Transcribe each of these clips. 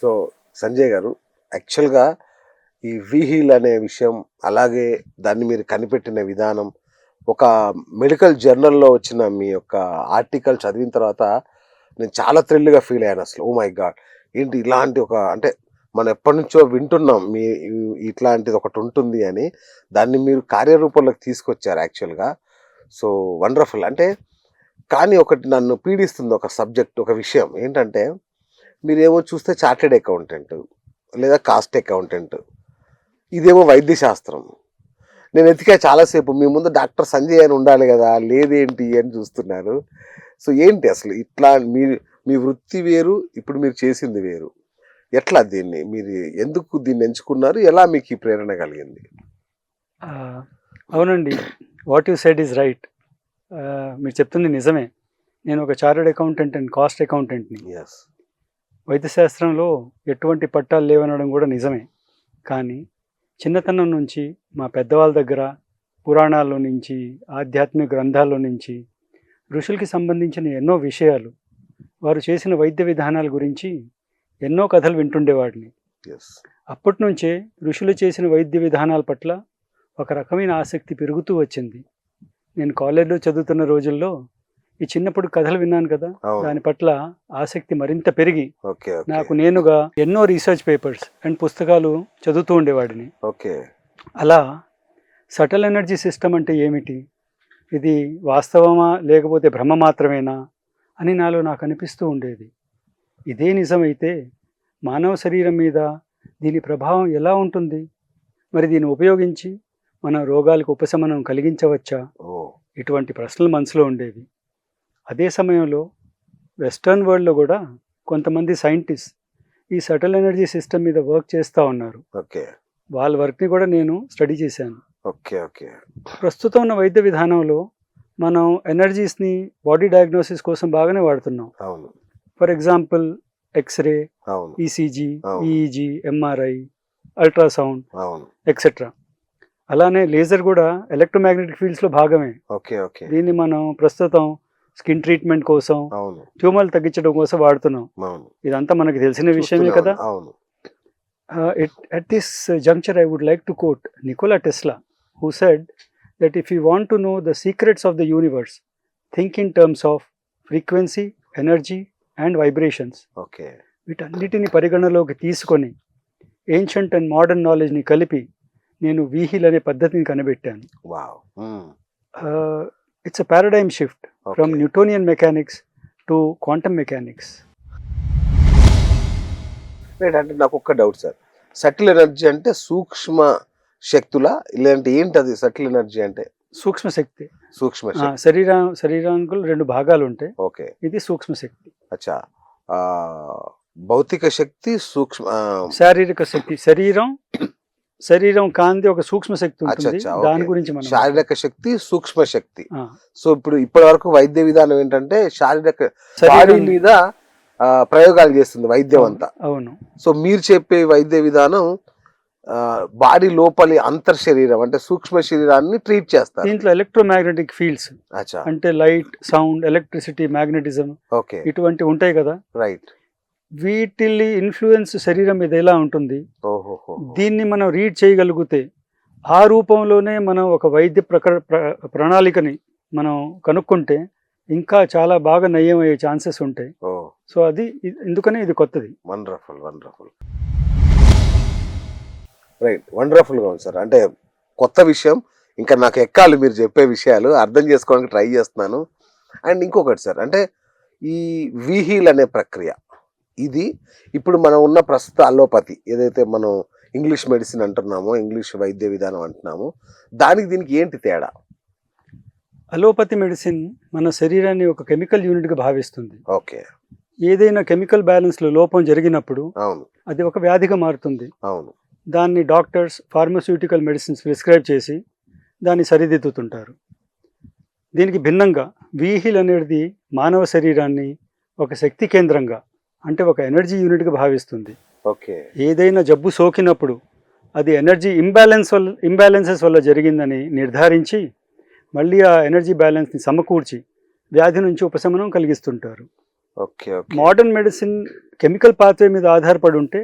So Sanjay గారు, యాక్చువల్గా ఈ వీహీల్ అనే విషయం, అలాగే దాన్ని మీరు కనిపెట్టిన విధానం, ఒక మెడికల్ జర్నల్లో వచ్చిన మీ యొక్క ఆర్టికల్ చదివిన తర్వాత నేను చాలా థ్రిల్గా ఫీల్ అయ్యాను. అసలు ఓ మై గాడ్, ఏంటి ఇలాంటి ఒక, అంటే మనం ఎప్పటి నుంచో వింటున్నాం మీ ఇట్లాంటిది ఒకటి ఉంటుంది అని, దాన్ని మీరు కార్యరూపంలోకి తీసుకొచ్చారు యాక్చువల్గా. So wonderful. అంటే కానీ ఒకటి నన్ను పీడిస్తుంది, ఒక సబ్జెక్ట్, ఒక విషయం ఏంటంటే, మీరేమో చూస్తే చార్టెడ్ అకౌంటెంట్ లేదా కాస్ట్ అకౌంటెంట్, ఇదేమో వైద్య శాస్త్రం. నేను ఎతికా చాలాసేపు, మీ ముందు డాక్టర్ సంజయ్ అని ఉండాలి కదా, లేదేంటి అని చూస్తున్నారు. సో ఏంటి అసలు ఇట్లా మీ వృత్తి వేరు, ఇప్పుడు మీరు చేసింది వేరు, ఎట్లా దీన్ని మీరు ఎందుకు దీన్ని ఎంచుకున్నారు, ఎలా మీకు ఈ ప్రేరణ కలిగింది? అవునండి, what you said is right. మీరు చెప్తుంది నిజమే. నేను ఒక చార్టెడ్ అకౌంటెంట్ అండ్ కాస్ట్ అకౌంటెంట్ని. వైద్యశాస్త్రంలో ఎటువంటి పట్టాలు లేవనడం కూడా నిజమే. కానీ చిన్నతనం నుంచి మా పెద్దవాళ్ళ దగ్గర పురాణాల్లో నుంచి, ఆధ్యాత్మిక గ్రంథాల్లో నుంచి, ఋషులకి సంబంధించిన ఎన్నో విషయాలు, వారు చేసిన వైద్య విధానాల గురించి ఎన్నో కథలు వింటుండేవాడిని. అప్పటి నుంచే ఋషులు చేసిన వైద్య విధానాల పట్ల ఒక రకమైన ఆసక్తి పెరుగుతూ వచ్చింది. నేను కాలేజీలో చదువుతున్న రోజుల్లో ఈ చిన్నప్పుడు కథలు విన్నాను కదా, దాని పట్ల ఆసక్తి మరింత పెరిగి నాకు నేనుగా ఎన్నో రీసెర్చ్ పేపర్స్ అండ్ పుస్తకాలు చదువుతూ ఉండేవాడిని. అలా సటల్ ఎనర్జీ సిస్టమ్ అంటే ఏమిటి, ఇది వాస్తవమా లేకపోతే భ్రమ మాత్రమేనా అని నాకు అనిపిస్తూ ఉండేది. ఇదే నిజమైతే మానవ శరీరం మీద దీని ప్రభావం ఎలా ఉంటుంది, మరి దీన్ని ఉపయోగించి మన రోగాలకు ఉపశమనం కలిగించవచ్చా, ఇటువంటి ప్రశ్నలు మనసులో ఉండేవి. అదే సమయంలో వెస్టర్న్ వరల్డ్లో కూడా కొంతమంది సైంటిస్ట్ ఈ సటల్ ఎనర్జీ సిస్టమ్ మీద వర్క్ చేస్తూ ఉన్నారు. వాళ్ళ వర్క్ని కూడా నేను స్టడీ చేశాను. ప్రస్తుతం ఉన్న వైద్య విధానంలో మనం ఎనర్జీస్ని బాడీ డయాగ్నోసిస్ కోసం బాగానే వాడుతున్నాం. For example X-ray, ECG, EEG, MRI, ultrasound etcetera. అలానే లేజర్ కూడా ఎలక్ట్రోమాగ్నెటిక్ ఫీల్డ్స్లో భాగమే. దీన్ని మనం ప్రస్తుతం స్కిన్ ట్రీట్మెంట్ కోసం, ట్యూమర్లు తగ్గించడం కోసం వాడుతున్నాం. ఇదంతా మనకు తెలిసిన విషయమే కదా. At this juncture, I would like to quote Nikola Tesla, who said that if you want to know the secrets of the universe, think in terms of frequency, energy and vibrations. వీటన్నిటిని పరిగణలోకి తీసుకొని ancient and modern నాలెడ్జ్ని కలిపి నేను వీహిల్ అనే పద్ధతిని కనిపెట్టాను. It's a paradigm shift from Newtonian mechanics to quantum mechanics. అంటే నాకు ఒక్క డౌట్ సార్, సటిల్ ఎనర్జీ అంటే సూక్ష్మ శక్తుల, ఇలాంటి ఏంటి అది సటిల్ ఎనర్జీ అంటే? సూక్ష్మ శక్తి. శరీరానికి రెండు భాగాలు ఉంటాయి. ఇది సూక్ష్మ శక్తి. అచ్చా, భౌతిక శక్తి, సూక్ష్మ శారీరక శక్తి. శరీరం కాంతి ఒక సూక్ష్మ శక్తి ఉంటుంది, దాని గురించి మనం శారీరక శక్తి, సూక్ష్మ శక్తి. సో ఇప్పటి వరకు వైద్య విధానం ఏంటంటే శారీరక బాడీ మీద ప్రయోగాలు చేస్తుంది వైద్యం అంతా. అవును. సో మీరు చెప్పే వైద్య విధానం బాడీ లోపలి అంతర్ శరీరం అంటే సూక్ష్మ శరీరాన్ని ట్రీట్ చేస్తారు. దీంట్లో ఎలక్ట్రోమాగ్నెటిక్ ఫీల్డ్స్ అంటే లైట్, సౌండ్, ఎలక్ట్రిసిటీ, మ్యాగ్నెటిజం ఇటువంటి ఉంటాయి కదా. రైట్. వీటి ఇన్ఫ్లుయెన్స్ శరీరం మీద ఎలా ఉంటుంది, దీన్ని మనం రీడ్ చేయగలిగితే ఆ రూపంలోనే మనం ఒక వైద్య ప్రణాళికని మనం కనుక్కుంటే ఇంకా చాలా బాగా నయం అయ్యే ఛాన్సెస్ ఉంటాయి. సో అది ఎందుకనే ఇది కొత్తది. వండర్ఫుల్. రైట్, వండర్ఫుల్గా ఉంది సార్. అంటే కొత్త విషయం, ఇంకా నాకు ఎక్కాలి మీరు చెప్పే విషయాలు, అర్థం చేసుకోవడానికి ట్రై చేస్తున్నాను. అండ్ ఇంకొకటి సార్, అంటే ఈ వీహీల్ అనే ప్రక్రియ, ఇది ఇప్పుడు మనం ఉన్న ప్రస్తుత అలోపతి ఏదైతే మనం ఇంగ్లీష్ మెడిసిన్ అంటున్నామో, ఇంగ్లీష్ వైద్య విధానం అంటున్నామో, దానికి దీనికి ఏంటి తేడా? అలోపతి మెడిసిన్ మన శరీరాన్ని ఒక కెమికల్ యూనిట్గా భావిస్తుంది. ఏదైనా కెమికల్ బ్యాలెన్స్లో లోపం జరిగినప్పుడు అది ఒక వ్యాధిగా మారుతుంది. దాన్ని డాక్టర్స్ ఫార్మస్యూటికల్ మెడిసిన్స్ ప్రిస్క్రైబ్ చేసి దాన్ని సరిదిద్దుతుంటారు. దీనికి భిన్నంగా వీహిల్ అనేది మానవ శరీరాన్ని ఒక శక్తి కేంద్రంగా, అంటే ఒక ఎనర్జీ యూనిట్గా భావిస్తుంది. ఏదైనా జబ్బు సోకినప్పుడు అది ఎనర్జీ ఇంబ్యాలెన్సెస్ వల్ల జరిగిందని నిర్ధారించి మళ్ళీ ఆ ఎనర్జీ బ్యాలెన్స్ని సమకూర్చి వ్యాధి నుంచి ఉపశమనం కలిగిస్తుంటారు. Okay okay modern medicine chemical pathway మీద ఆధారపడి ఉంటే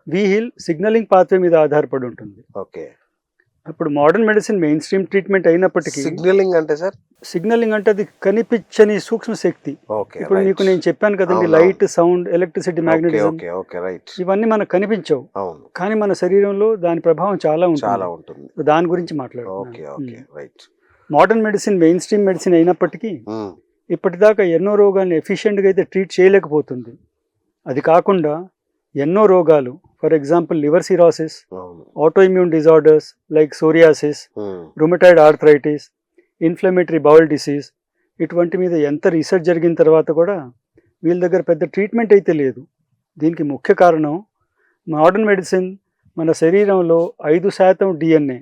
వీహిల్ సిగ్నలింగ్ పాత్వే మీద ఆధారపడి ఉంటుంది. ఓకే అప్పుడు modern medicine main stream treatment అయినప్పటికీ సిగ్నలింగ్ అంటే సార్? సిగ్నలింగ్ అంటే అది కనిపించని సూక్ష్మ శక్తి. ఓకే ఇప్పుడు మీకు నేను చెప్పాను కదండి, అవును, light, sound, electricity, magnetism, okay okay right. ఇవన్నీ మనకు కనిపించవు, అవును, కానీ మన శరీరంలో దాని ప్రభావం చాలా చాలా ఉంటుంది. ఉంటుంది. దాని గురించి ఓకే మాట్లాడుతున్నాను. Okay right. Modern medicine main stream medicine అయినప్పటికీ ఇప్పటిదాకా ఎన్నో రోగాలను ఎఫిషియెంట్గా అయితే ట్రీట్ చేయలేకపోతుంది. అది కాకుండా ఎన్నో రోగాలు, ఫర్ ఎగ్జాంపుల్ లివర్ సిరాసిస్, అవును. Autoimmune disorders like psoriasis, rheumatoid arthritis, inflammatory bowl disease, ఇటువంటి మీద ఎంత రీసెర్చ్ జరిగిన తర్వాత కూడా వీళ్ళ దగ్గర పెద్ద ట్రీట్మెంట్ అయితే లేదు. దీనికి ముఖ్య కారణం మోడర్న్ మెడిసిన్ మన శరీరంలో 5% డిఎన్ఏ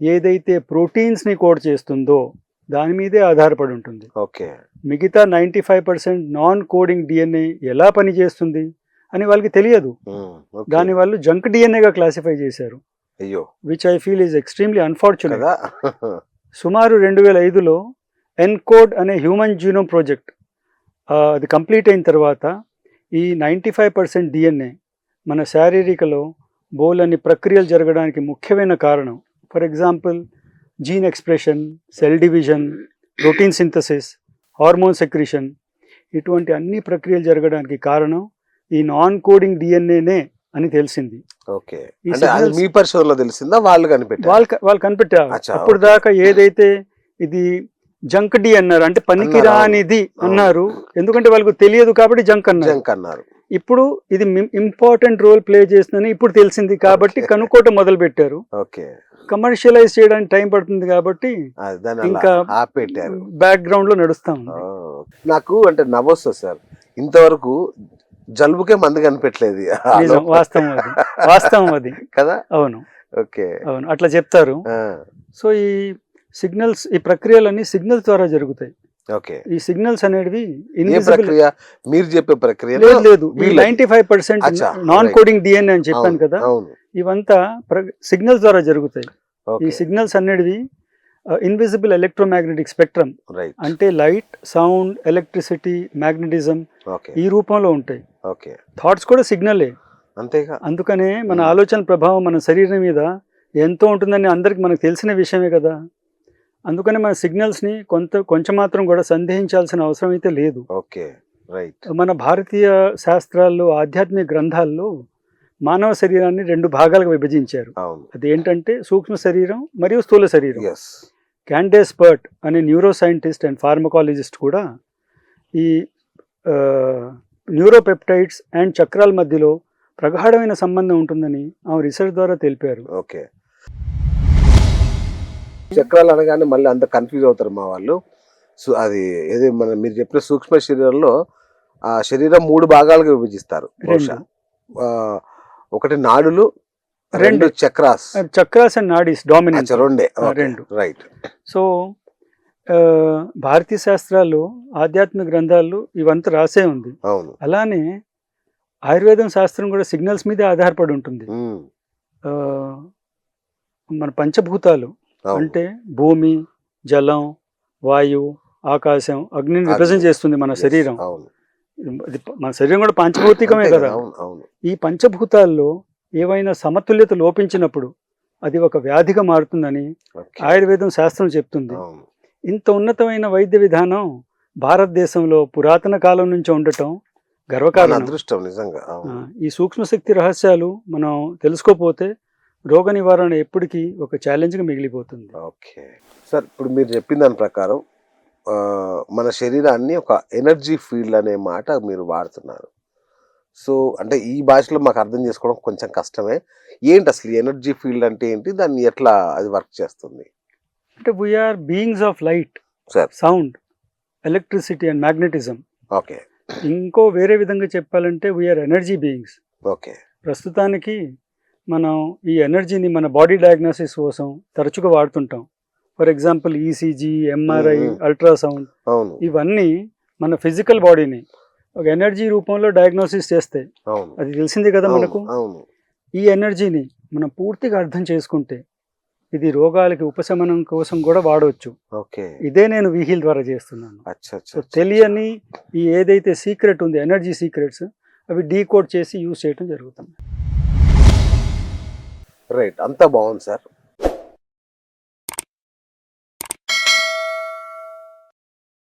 ఏదైతే ప్రోటీన్స్ని కోడ్ చేస్తుందో దాని మీదే ఆధారపడి ఉంటుంది. ఓకే. మిగతా 95% నాన్ కోడింగ్ డిఎన్ఏ ఎలా పనిచేస్తుంది అని వాళ్ళకి తెలియదు. దాని వాళ్ళు జంక్ డిఎన్ఏగా క్లాసిఫై చేశారు. అయ్యో, which I feel is extremely unfortunate. కదా. సుమారు 2005లో ఎన్కోడ్ అనే హ్యూమన్ జీనోమ్ ప్రాజెక్ట్ అది కంప్లీట్ అయిన తర్వాత ఈ 95% డిఎన్ఏ మన శారీరకలో బోలని ప్రక్రియలు జరగడానికి ముఖ్యమైన కారణం. For example gene expression, cell division, protein synthesis, hormone secretion, ఇటువంటి అన్ని ప్రక్రియలు జరగడానికి కారణం ఈ నాన్ కోడింగ్ డిఎన్ఏనే అని తెలిసింది. ఓకే. అంటే అది మీ పరిశోధనలో తెలిసిందా, వాళ్ళు కనిపెట్టారు? వాళ్ళు కనిపెట్టారు. అచ్చా, అప్పుడు దాకా ఏదైతే ఇది జంక్ డి అన్నారు, అంటే పనికిరానిది అన్నారు, ఎందుకంటే వాళ్ళకు తెలియదు కాబట్టి జంక్ అన్నారు. ఇప్పుడు ఇది ఇంపార్టెంట్ రోల్ ప్లే చేస్తుందని ఇప్పుడు తెలిసింది కాబట్టి కనుక్కోవటం మొదలు పెట్టారు. ఓకే. కమర్షియలైజ్ చేయడానికి టైం పడుతుంది కాబట్టి ఇంకా బ్యాక్గ్రౌండ్ లో నడుస్తా ఉంది. నాకు అంటే నవ్వొస్తుంది సార్, ఇంతవరకు జలుబుకే మందు కనిపెట్టలేదు. వాస్తవం అది కదా. అవును. ఓకే. అవును, అట్లా చెప్తారు. సో ఈ సిగ్నల్స్, ఈ ప్రక్రియలన్నీ సిగ్నల్స్ ద్వారా జరుగుతాయి. ఓకే. ఈ సిగ్నల్స్ అనేవి మీరు చెప్పే ప్రక్రియ లేదు. 95% నాన్ కోడింగ్ డిఎన్ఏ అని చెప్పాను కదా, ఇవంతా సిగ్నల్స్ ద్వారా జరుగుతాయి. ఈ సిగ్నల్స్ అనేవి ఇన్విజిబుల్ ఎలక్ట్రోమాగ్నెటిక్ స్పెక్ట్రమ్, అంటే లైట్, సౌండ్, ఎలక్ట్రిసిటీ, మ్యాగ్నెటిజం ఈ రూపంలో ఉంటాయి. థాట్స్ కూడా సిగ్నలే. అంతేగా. అందుకనే మన ఆలోచన ప్రభావం మన శరీరం మీద ఎంతో ఉంటుందని అందరికి మనకు తెలిసిన విషయమే కదా. అందుకనే మన సిగ్నల్స్ని కొంచెం మాత్రం కూడా సందేహించాల్సిన అవసరం అయితే లేదు. Okay, right. మన భారతీయ శాస్త్రాల్లో, ఆధ్యాత్మిక గ్రంథాల్లో మానవ శరీరాన్ని 2 భాగాలుగా విభజించారు. అదేంటంటే సూక్ష్మ శరీరం మరియు స్థూల శరీరం. క్యాండేస్ పర్ట్ అనే న్యూరో సైంటిస్ట్ అండ్ ఫార్మకాలజిస్ట్ కూడా ఈ న్యూరోపెప్టైడ్స్ అండ్ చక్రాల మధ్యలో ప్రగాఢమైన సంబంధం ఉంటుందని ఆమె రీసెర్చ్ ద్వారా తెలిపారు. ఓకే. చక్రాలు అనగానే మళ్ళీ అంత కన్ఫ్యూజ్ అవుతారు మా వాళ్ళు. సో అది ఏది మీరు చెప్పిన సూక్ష్మ శరీరంలో ఆ శరీరం 3 భాగాలుగా విభజిస్తారు. ఒకటి నాడులు, 2 chakras and nadis dominant, 2 right. So భారతీయ శాస్త్రాల్లో, ఆధ్యాత్మిక గ్రంథాల్లో ఇవంతా రాసే ఉంది. అవును. అలానే ఆయుర్వేదం శాస్త్రం కూడా సిగ్నల్స్ మీదే ఆధారపడి ఉంటుంది. మన పంచభూతాలు అంటే భూమి, జలం, వాయువు, ఆకాశం, అగ్నిని రిప్రజెంట్ చేస్తుంది మన శరీరం. మన శరీరం కూడా పంచభౌతికమే కదా. ఈ పంచభూతాల్లో ఏవైనా సమతుల్యత లోపించినప్పుడు అది ఒక వ్యాధిగా మారుతుందని ఆయుర్వేదం శాస్త్రం చెప్తుంది. ఇంత ఉన్నతమైన వైద్య విధానం భారతదేశంలో పురాతన కాలం నుంచి ఉండటం గర్వకారణం, అదృష్టం నిజంగా. ఈ సూక్ష్మశక్తి రహస్యాలు మనం తెలుసుకోపోతే రోగ నివారణ ఎప్పటికీ ఒక ఛాలెంజ్గా మిగిలిపోతుంది. ఓకే సార్, ఇప్పుడు మీరు చెప్పిన దాని ప్రకారం మన శరీరాన్ని ఒక ఎనర్జీ ఫీల్డ్ అనే మాట మీరు వాడుతున్నారు. సో అంటే ఈ భాషలో మాకు అర్థం చేసుకోవడం కొంచెం కష్టమే. ఏంటి అసలు ఎనర్జీ ఫీల్డ్ అంటే ఏంటి, దాన్ని ఎట్లా అది వర్క్ చేస్తుంది? అంటే we are beings of light, sound, electricity and magnetism. Okay. ఇంకో వేరే విధంగా చెప్పాలంటే వీఆర్ ఎనర్జీ బీయింగ్స్. ఓకే. ప్రస్తుతానికి మనం ఈ ఎనర్జీని మన బాడీ డయాగ్నోసిస్ కోసం తరచుగా వాడుతుంటాం. For example ECG, MRI, ultrasound, ఇవన్నీ మన ఫిజికల్ బాడీని ఒక ఎనర్జీ రూపంలో డయాగ్నోసిస్ చేస్తాయి. అది తెలిసిందే కదా మనకు. ఈ ఎనర్జీని మనం పూర్తిగా అర్థం చేసుకుంటే ఇది రోగాలకి ఉపశమనం కోసం కూడా వాడవచ్చు. ఓకే. ఇదే నేను వీహీల్ ద్వారా చేస్తున్నాను. అచ్చా సో అచ్చా. తెలియని ఈ ఏదైతే సీక్రెట్ ఉంది, ఎనర్జీ సీక్రెట్స్, అవి డీకోడ్ చేసి యూజ్ చేయడం జరుగుతుంది. రైట్, అంతా బాగుంది సార్.